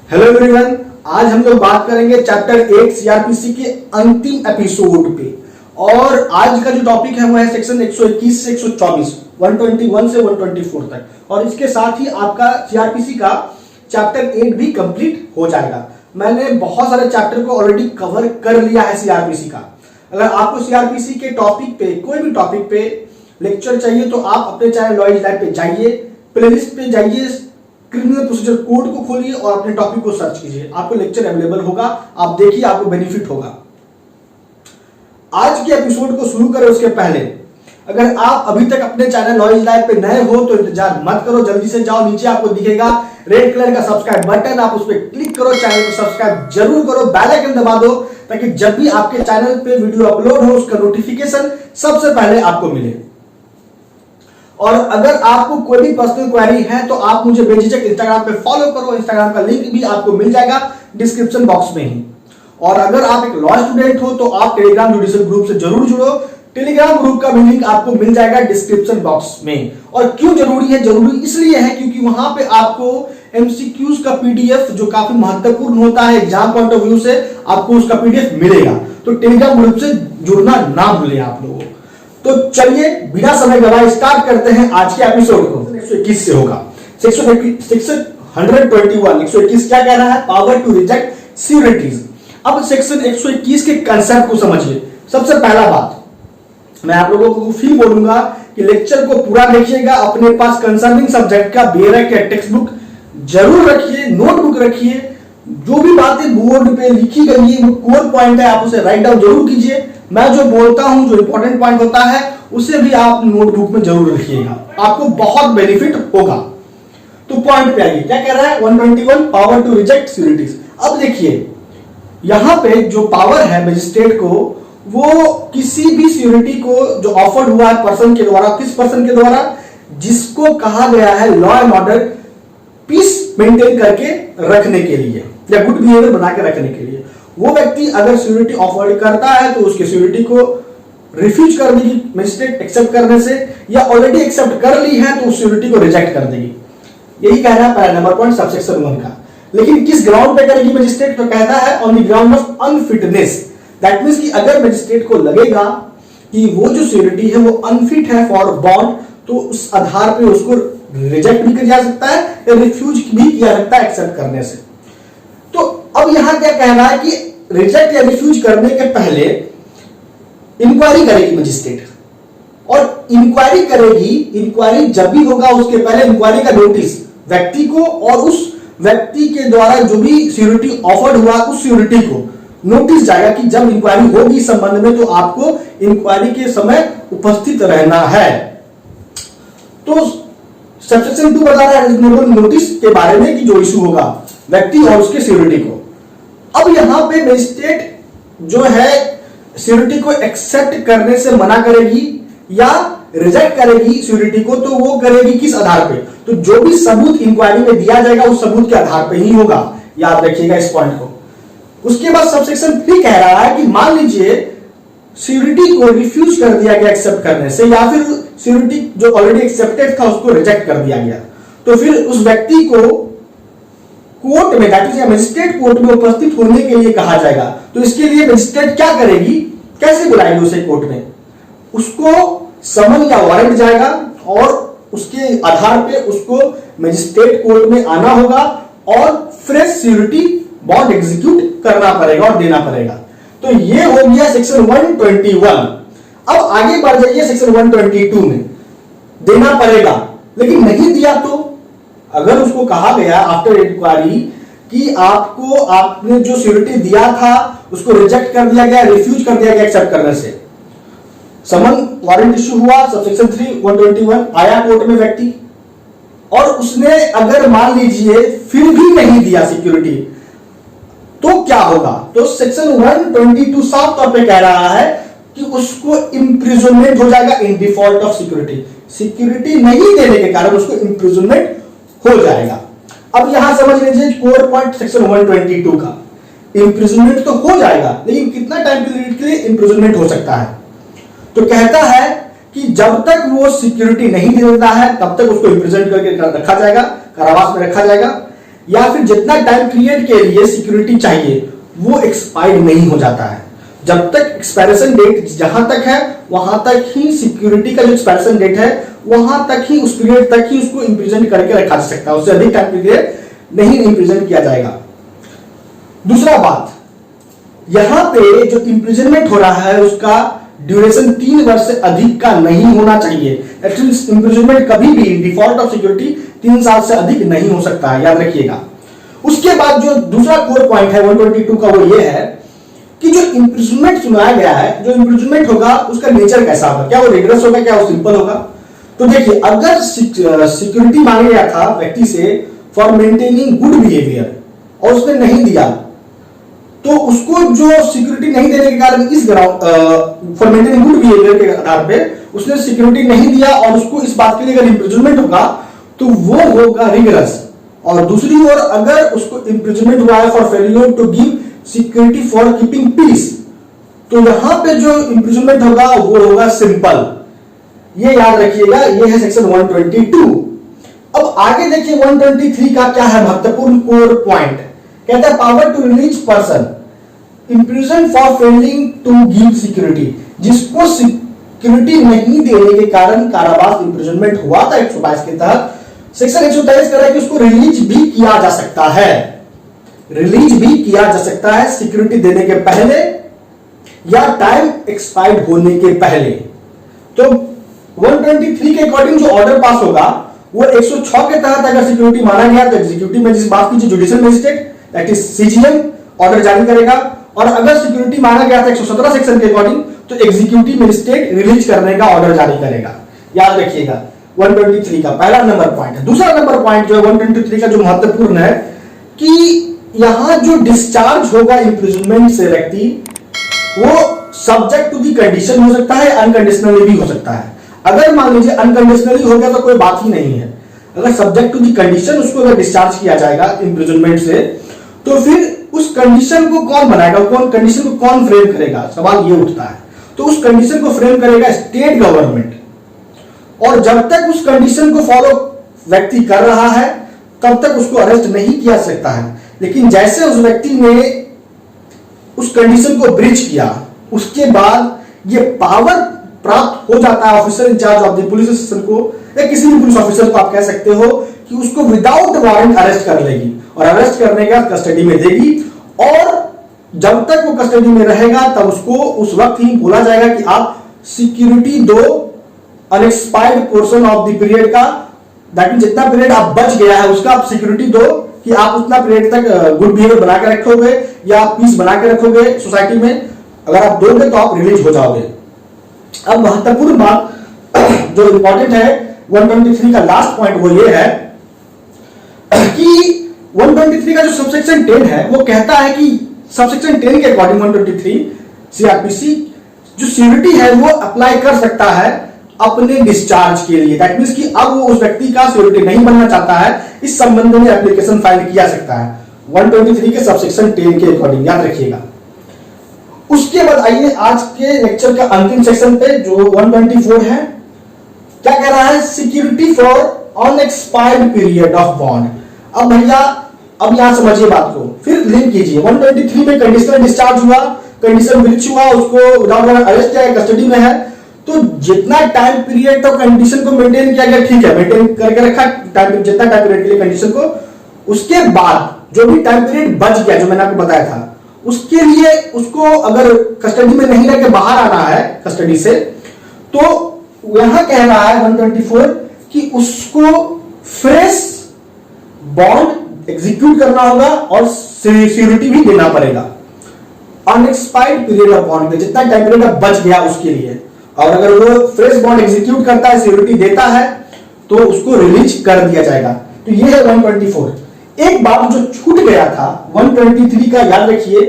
Hello everyone, आज हम लोग बात करेंगे चैप्टर 8 सीआरपीसी के अंतिम एपिसोड पे। और आज का जो टॉपिक है वो है सेक्शन 121 से 124, 121 से 124 तक। और इसके साथ ही आपका सीआरपीसी का चैप्टर 8 भी कंप्लीट हो जाएगा। मैंने बहुत सारे चैप्टर को ऑलरेडी कवर कर लिया है सीआरपीसी का। अगर आपको सीआरपीसी के टॉपिक पे, कोई भी टॉपिक पे लेक्चर चाहिए तो आप अपने चैनल लॉयज लैब पे जाइए, प्लेलिस्ट पे जाइए, क्रिमिनल प्रोसीजर कोड को खोलिए और अपने टॉपिक को सर्च कीजिए। आपको लेक्चर अवेलेबल होगा, आप देखिए, आपको बेनिफिट होगा। आज के एपिसोड को शुरू करें उसके पहले अगर आप अभी तक अपने चैनल नॉलेज लैब पे नए हो तो इंतजार मत करो, जल्दी से जाओ, नीचे आपको दिखेगा रेड कलर का सब्सक्राइब बटन, आप उस पर क्लिक करो, चैनल को सब्सक्राइब जरूर करो, बेल आइकन दबा दो ताकि जब भी आपके चैनल पे वीडियो अपलोड हो उसका नोटिफिकेशन सबसे पहले आपको मिले। और अगर आपको कोई भी पर्सनल क्वेरी है तो आप मुझे बेझिझक इंस्टाग्राम पे फॉलो करो, इंस्टाग्राम का लिंक भी आपको मिल जाएगा डिस्क्रिप्शन बॉक्स में ही। और अगर आप एक लॉ स्टूडेंट हो तो आप टेलीग्राम जुडिशियल ग्रुप से जरूर जुड़ो, टेलीग्राम ग्रुप का भी लिंक आपको मिल जाएगा डिस्क्रिप्शन बॉक्स में। और क्यों जरूरी है? जरूरी इसलिए है क्योंकि वहां पे आपको एमसीक्यूज का पीडीएफ जो काफी महत्वपूर्ण होता है एग्जाम पॉइंट ऑफ व्यू से, आपको उसका पीडीएफ मिलेगा। तो टेलीग्राम ग्रुप से जुड़ना ना भूलें आप लोगों। तो चलिए बिना समय गवाए स्टार्ट करते हैं आज के एपिसोड को। 121 से होगा सेक्शन 121। 121 क्या कह रहा है? Power to reject securities. अब सेक्शन 121 के कंसेप्ट को समझिए। सबसे पहला बात मैं आप लोगों को फिर बोलूंगा कि लेक्चर को पूरा देखिएगा, अपने पास कंसर्निंग सब्जेक्ट का बेरक या टेक्स्ट बुक जरूर रखिए, नोटबुक रखिए। जो भी बातें बोर्ड पे लिखी गई है वो कोर पॉइंट है, आप उसे राइट डाउन जरूर कीजिए। मैं जो बोलता हूं, जो इंपॉर्टेंट पॉइंट होता है उसे भी आप नोटबुक में जरूर लिखिएगा, आपको बहुत बेनिफिट होगा। तो पॉइंट पे आइए, क्या कह रहा है? 121 पावर टू रिजेक्ट सिक्योरिटीज। अब देखिए यहां पे जो पावर है मजिस्ट्रेट को, वो किसी भी सिक्योरिटी को जो ऑफर्ड हुआ है पर्सन के द्वारा, किस पर्सन के द्वारा? जिसको कहा गया है law and order peace maintain करके रखने के लिए या गुड बिहेवियर बना के रखने के लिए, वो व्यक्ति अगर सिक्योरिटी ऑफर करता है तो उसके सिक्योरिटी को रिफ्यूज कर देगी मजिस्ट्रेट एक्सेप्ट करने से, या ऑलरेडी एक्सेप्ट कर ली है तो उस सिक्योरिटी को रिजेक्ट कर देगी। यही कह रहा है पहला नंबर पॉइंट सबसेक्शन 1 का। लेकिन किस ग्राउंड पे करेगी मजिस्ट्रेट? तो कहता है on the ground of unfitness. That means कि अगर मजिस्ट्रेट को लगेगा कि वो जो सिक्योरिटी है वो अनफिट है फॉर बॉन्ड, तो उस आधार पे उसको रिजेक्ट भी किया जा सकता है या रिफ्यूज भी किया जा सकता है एक्सेप्ट करने से। तो अब यहां क्या कह रहा है कि रिजेक्ट या रिफ्यूज करने के पहले इंक्वायरी करेगी मजिस्ट्रेट, और इंक्वायरी करेगी। इंक्वायरी जब भी होगा उसके पहले इंक्वायरी का नोटिस व्यक्ति को और उस व्यक्ति के द्वारा जो भी सिक्योरिटी ऑफर्ड हुआ उस सिक्योरिटी को नोटिस जाएगा कि जब इंक्वायरी होगी इस संबंध में तो आपको इंक्वायरी के समय उपस्थित रहना है। तो सबसेक्शन 2 बता रहा है नोटिस के बारे में कि जो इशू होगा व्यक्ति और उसके सिक्योरिटी को। अब यहां पे मजिस्ट्रेट जो है सिक्योरिटी को एक्सेप्ट करने से मना करेगी या रिजेक्ट करेगी सिक्योरिटी को, तो वो करेगी किस आधार पे? तो जो भी सबूत इंक्वायरी में दिया जाएगा उस सबूत के आधार पे ही होगा, याद रखिएगा इस पॉइंट को। उसके बाद सबसेक्शन 3 कह रहा है कि मान लीजिए सिक्योरिटी को रिफ्यूज कर दिया गया एक्सेप्ट करने से, या फिर सिक्योरिटी जो ऑलरेडी एक्सेप्टेड था उसको रिजेक्ट कर दिया गया, तो फिर उस व्यक्ति को कोर्ट में, दैट इज मजिस्ट्रेट कोर्ट में उपस्थित होने के लिए कहा जाएगा। तो इसके लिए मजिस्ट्रेट क्या करेगी? कैसे बुलाएगी उसे कोर्ट में? उसको समन या वारंट जाएगा और उसके आधार पे उसको मजिस्ट्रेट कोर्ट में आना होगा और फ्रेश सिक्योरिटी बॉन्ड एग्जीक्यूट करना पड़ेगा और देना पड़ेगा। तो ये हो गया सेक्शन 121। अब आगे बढ़ जाइए सेक्शन 122 में। देना पड़ेगा, लेकिन नहीं दिया तो अगर उसको कहा गया आफ्टर इंक्वायरी कि आपने जो सिक्योरिटी दिया था उसको रिजेक्ट कर दिया गया, रिफ्यूज कर दिया गया एक्सेप्ट करने से, समन वारंट इश्यू हुआ, सबसेक्शन 3 121 आया कोर्ट में व्यक्ति, और उसने अगर मान लीजिए फिर भी नहीं दिया सिक्योरिटी, तो क्या होगा? तो सेक्शन 122 साफ तौर पे कह रहा है कि उसको इंप्रिजनमेंट हो जाएगा in default of security. Security नहीं देने के कारण उसको इंप्रिजनमेंट हो जाएगा। अब यहां समझ लीजिए कोर पॉइंट सेक्शन 122 का, इंप्रिजनमेंट तो हो जाएगा लेकिन कितना टाइम पीरियड के लिए इंप्रिजनमेंट हो सकता है? तो कहता है कि जब तक वो सिक्योरिटी नहीं दे देता है तब तक उसको इंप्रिजन करके रखा जाएगा, कारावास में रखा जाएगा। या फिर जितना टाइम पीरियड के लिए सिक्योरिटी चाहिए वो एक्सपायर्ड नहीं हो जाता है। जब तक एक्सपायरेशन डेट जहां तक है वहां तक ही सिक्योरिटी का जो एक्सपायरेशन डेट है वहां तक ही, उस पीरियड तक ही उसको इंप्रिजन करके रखा जा सकता है, उससे अधिक टाइम पीरियड नहीं इंप्रिजन किया जाएगा। दूसरा बात, यहां पे जो इंप्रिजनमेंट हो रहा है उसका ड्यूरेशन 3 वर्ष से अधिक का नहीं होना चाहिए। एक्चुअली इंप्रिजनमेंट कभी भी डिफॉल्ट ऑफ सिक्योरिटी 3 साल से अधिक नहीं हो सकता है, याद रखिएगा। उसके बाद जो दूसरा कोर पॉइंट है 122 का वो ये है कि जो इंप्रिजनमेंट सुनाया गया है, जो इंप्रिजनमेंट होगा उसका नेचर कैसा होगा, क्या वो रिगरस होगा, क्या वो सिंपल होगा। तो देखिए, अगर सिक्योरिटी मांगा गया था व्यक्ति से फॉर मेंटेनिंग गुड बिहेवियर और उसने नहीं दिया, तो उसको जो सिक्योरिटी नहीं देने के कारण इस फॉर मेंटेनिंग गुड बिहेवियर के आधार पे उसने सिक्योरिटी नहीं दिया और उसको इस बात के लिए अगर इंप्रिजनमेंट होगा तो वो होगा रिगरस। और दूसरी ओर अगर उसको इंप्रिजनमेंट हुआ है for failure to give security for keeping peace, तो यहां पे जो इंप्रिजनमेंट होगा वो होगा सिंपल। ये याद रखिएगा, ये है सेक्शन 122। अब आगे देखिए 123 का क्या है महत्वपूर्ण कोर पॉइंट। कहता है power to release person imprison for failing to give security, जिसको सिक्योरिटी नहीं देने के कारण कारावास इंप्रिजनमेंट हुआ था 122 के तहत, सेक्शन 123 कह रहा है कि उसको रिलीज भी किया जा सकता है, रिलीज भी किया जा सकता है सिक्योरिटी देने के पहले या टाइम एक्सपायर्ड होने के पहले। तो 123 के अकॉर्डिंग जो ऑर्डर पास होगा वो 106 के तहत अगर सिक्योरिटी माना गया तो एग्जीक्यूटिव मजिस्ट्रेट, बात कीजिए judicial magistrate that is CGM order जारी करेगा, और अगर सिक्योरिटी माना गया था 117 सेक्शन के अकॉर्डिंग तो एग्जीक्यूटिव मजिस्ट्रेट रिलीज करने का ऑर्डर जारी करेगा। याद रखिएगा 123 का पहला नंबर पॉइंट है। दूसरा नंबर पॉइंट जो है 123 का जो महत्वपूर्ण है कि यहां जो डिस्चार्ज होगा इंप्रिजनमेंट से व्यक्ति वो सब्जेक्ट टू दी कंडीशन हो सकता है, अनकंडीशनली भी हो सकता है। अगर मान लीजिए अनकंडीशनली हो गया तो कोई बात ही नहीं है, अगर सब्जेक्ट टू दी कंडीशन उसको अगर डिस्चार्ज किया जाएगा इंप्रिजनमेंट से तो फिर उस कंडीशन को कौन बनाएगा, कौन कंडीशन को कौन फ्रेम करेगा, सवाल ये उठता है। तो उस कंडीशन को फ्रेम करेगा स्टेट गवर्नमेंट, और जब तक उस कंडीशन को फॉलो व्यक्ति कर रहा है तब तक उसको अरेस्ट नहीं किया सकता है। लेकिन जैसे उस व्यक्ति ने उस कंडीशन को ब्रीच किया उसके बाद ये पावर प्राप्त हो जाता है officer in charge of the police station को या किसी भी पुलिस ऑफिसर को आप कह सकते हो कि उसको विदाउट वारंट अरेस्ट कर लेगी, और अरेस्ट करने का कस्टडी में देगी, और जब तक वो कस्टडी में रहेगा तब उसको उस वक्त ही बोला जाएगा कि आप सिक्योरिटी दो unexpired portion of the period का, दैट मीन जितना पीरियड आप बच गया है उसका आप सिक्योरिटी दो कि आप उतना पीरियड तक गुड बिहेवियर बना के रखोगे या पीस बना के रखोगे सोसाइटी में, अगर आप दोगे तो आप रिलीज हो जाओगे। अब महत्वपूर्ण बात जो इंपॉर्टेंट है 123 का लास्ट पॉइंट वो ये है कि 123 का जो सबसेक्शन 10 है वो कहता है कि सबसेक्शन 10 के अकॉर्डिंग 123 सीआरपीसी जो सिक्योरिटी है वो अप्लाई कर सकता है अपने डिस्चार्ज के लिए। दैट मींस कि अब वो उस व्यक्ति का सिक्योरिटी नहीं बनना चाहता है, इस संबंध में एप्लीकेशन फाइल किया सकता है 123 के सबसेक्शन 10 के अकॉर्डिंग, याद रखिएगा। उसके बाद आइए आज के लेक्चर का अंतिम सेक्शन पे जो 124 है, क्या कह रहा है, security for unexpired period of bond. अब भैया अब यहां समझिए बात को, फिर लिंक कीजिए 123 में कंडीशनल डिस्चार्ज हुआ, कंडीशन ब्रीच हुआ, उसको विदाउट वारंट अरेस्ट किया, कस्टडी में है, तो जितना टाइम पीरियड तो कंडीशन को मेंटेन किया गया, ठीक है, मेंटेन करके रखा टाइम, जितना टाइम पीरियड के लिए कंडीशन को, उसके बाद जो भी टाइम पीरियड बच गया जो मैंने आपको बताया था उसके लिए उसको अगर कस्टडी में नहीं रह के बाहर आना है कस्टडी से, तो यहां कह रहा है 124 कि उसको फ्रेश बॉन्ड एग्जीक्यूट करना होगा और सिक्योरिटी भी देना पड़ेगा अनएक्सपायर्ड पीरियड ऑफ बॉन्ड में, जितना टाइम पीरियड बच गया उसके लिए। और अगर वो फ्रेश बॉन्ड एग्जीक्यूट करता है, सिक्योरिटी देता है, तो उसको रिलीज कर दिया जाएगा। तो ये है 124। एक बात जो छूट गया था 123 का, याद रखिए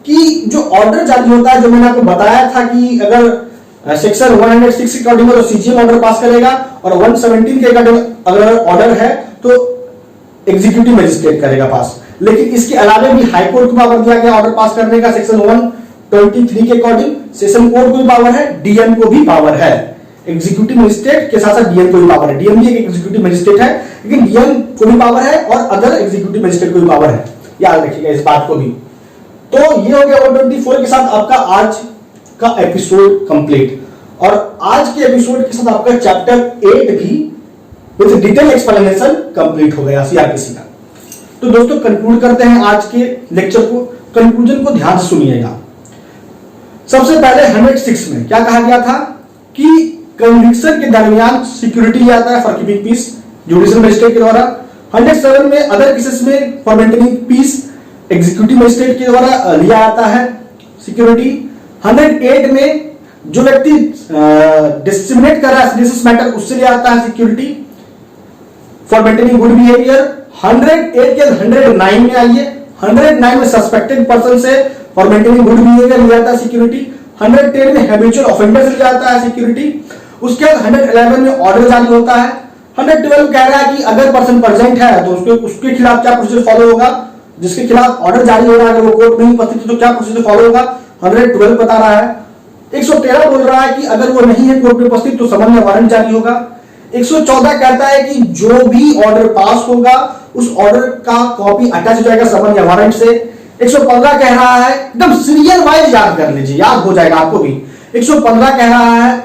कि जो ऑर्डर जारी होता है, जो मैंने आपको बताया था कि अगर सेक्शन 106 के अकॉर्डिंग तो सीजीएम ऑर्डर पास करेगा, और 117 के अकॉर्डिंग अगर ऑर्डर है तो एग्जीक्यूटिव मजिस्ट्रेट करेगा पास। लेकिन इसके अलावा भी हाई कोर्ट को पावर दिया गया ऑर्डर पास करने का सेक्शन 123 के अकॉर्डिंग, सेशन कोर्ट को भी पावर है, डीएम को भी पावर है। एग्जीक्यूटिव मजिस्ट्रेट के साथ साथ डीएम को भी पावर है। डीएम भी एक एग्जीक्यूटिव मजिस्ट्रेट है, लेकिन डीएम को भी पावर है और अदर एग्जीक्यूटिव मजिस्ट्रेट को भी पावर है, याद रखिएगा इस बात को भी। तो ये हो गया 124 के साथ आपका आज का एपिसोड कंप्लीट, और आज के एपिसोड के साथ आपका चैप्टर 8 भी विद डिटेल एक्सप्लेनेशन कंप्लीट हो गया सीआरपीसी का। तो दोस्तों कंक्लूड करते हैं आज के लेक्चर को। कंक्लूजन को ध्यान से सुनिएगा। सबसे पहले 106 में क्या कहा गया था कि कन्विक्शन के दरमियान सिक्योरिटी लिया जाता है for keeping peace judicial magistrate के द्वारा। 107 में अदर केसेस में for maintaining peace executive magistrate के द्वारा लिया जाता है सिक्योरिटी। 108 में जो व्यक्ति डिस्क्रिमिनेट कर रहा है सीरियस मैटर उससे लिया जाता है security for maintaining good behaviour. 108 के 109 में आइए, 109 में सस्पेक्टेड पर्सन से फॉर मेंटेनिंग गुड बिहेवियर लिया जाता है सिक्योरिटी। 110 में हैबिचुअल ऑफेंडर से लिया जाता है सिक्योरिटी। उसके बाद 111 में ऑर्डर जारी होता है। 112 कह रहा है कि अगर पर्सन प्रेजेंट है तो उसके खिलाफ क्या प्रोसीजर फॉलो होगा, जिसके खिलाफ ऑर्डर जारी हो रहा है अगर वो कोर्ट में नहीं उपस्थित तो क्या प्रोसीजर फॉलो होगा, 112 बता रहा है। 113 बोल रहा है कि अगर वो नहीं है कोर्ट में उपस्थित तो समन या वारंट जारी होगा। 114 कहता है कि जो भी ऑर्डर पास होगा उस ऑर्डर का कॉपी अटैच हो जाएगा समन या वारंट से। 115 कह रहा है, एकदम सीरियल वाइज याद कर लीजिए, याद हो जाएगा आपको भी। 115 कह रहा है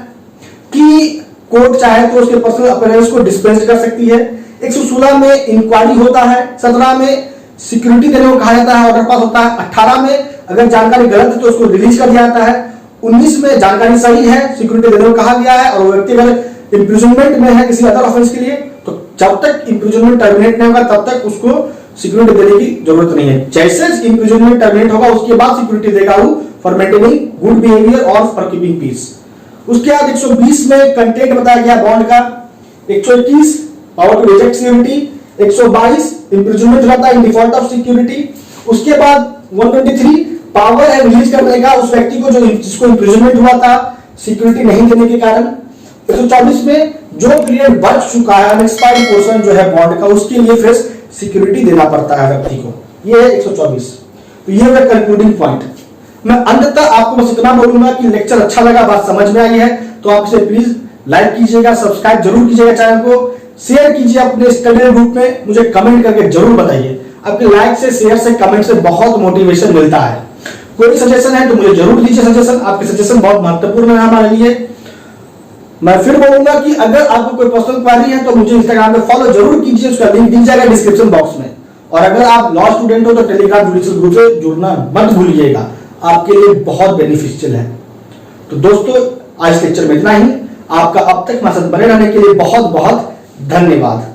कि कोर्ट चाहे तो उसके पर्सनल अपीयरेंस को डिस्पेंस कर सकती है। 116 में इंक्वायरी होता है। 17 में सिक्योरिटी देने को कहा जाता है, ऑर्डर पास होता है। 18 में अगर जानकारी गलत है तो उसको रिलीज कर दिया जाता है। 19 में जानकारी सही है, सिक्योरिटी देने को कहा गया है और वो व्यक्ति अगर इंप्रिजनमेंट में है किसी अदर ऑफेंस के लिए तो जब तक इंप्रिजनमेंट टर्मिनेट नहीं होगा तब तक उसको सिक्योरिटी देने की जरूरत नहीं है। जैसे इंप्रिजनमेंट टर्मिनेट होगा उसके बाद सिक्योरिटी देगा वो फॉर मेंटेनिंग गुड बिहेवियर और फॉर कीपिंग पीस। उसके बाद 120 में कंटेंट बताया गया बॉन्ड का। 121 power to reject security. 122 imprisonment रहता है इन डिफॉल्ट ऑफ सिक्योरिटी। उसके बाद 123 पावर है रिलीज करने का उस व्यक्ति को जो जिसको इंप्रिजनमेंट हुआ था सिक्योरिटी नहीं देने के कारण। 124 में जो पीरियड बच चुका है अनएक्सपायर्ड पोर्शन जो है बॉन्ड का उसके लिए फ्रेश सिक्योरिटी देना पड़ता है व्यक्ति को, ये है 124। तो ये है कंक्लूडिंग पॉइंट। मैं अंततः आपको बस इतना बोलूंगा कि लेक्चर अच्छा लगा, बात समझ में आई है तो आप इसे प्लीज लाइक कीजिएगा, सब्सक्राइब जरूर कीजिएगा चैनल को, शेयर कीजिए अपने स्टडी ग्रुप में, मुझे कमेंट करके जरूर बताइए। आपके लाइक से, शेयर से, कमेंट से बहुत मोटिवेशन मिलता है। कोई सजेशन है तो मुझे जरूर दीजिए सजेशन, आपके सजेशन बहुत महत्वपूर्ण है हमारे लिए। मैं फिर बोलूंगा कि अगर आपको कोई पर्सनल क्वेरी है तो मुझे इंस्टाग्राम पे फॉलो जरूर कीजिए, उसका लिंक दिख जाएगा डिस्क्रिप्शन बॉक्स में। और अगर आप लॉ स्टूडेंट हो तो टेलीग्राम जुडिशियल ग्रुप से जुड़ना मत भूलिएगा, आपके लिए बहुत बेनिफिशियल है। तो दोस्तों आज लेक्चर में इतना ही। आपका अब तक हमारे साथ बने रहने के लिए बहुत बहुत धन्यवाद।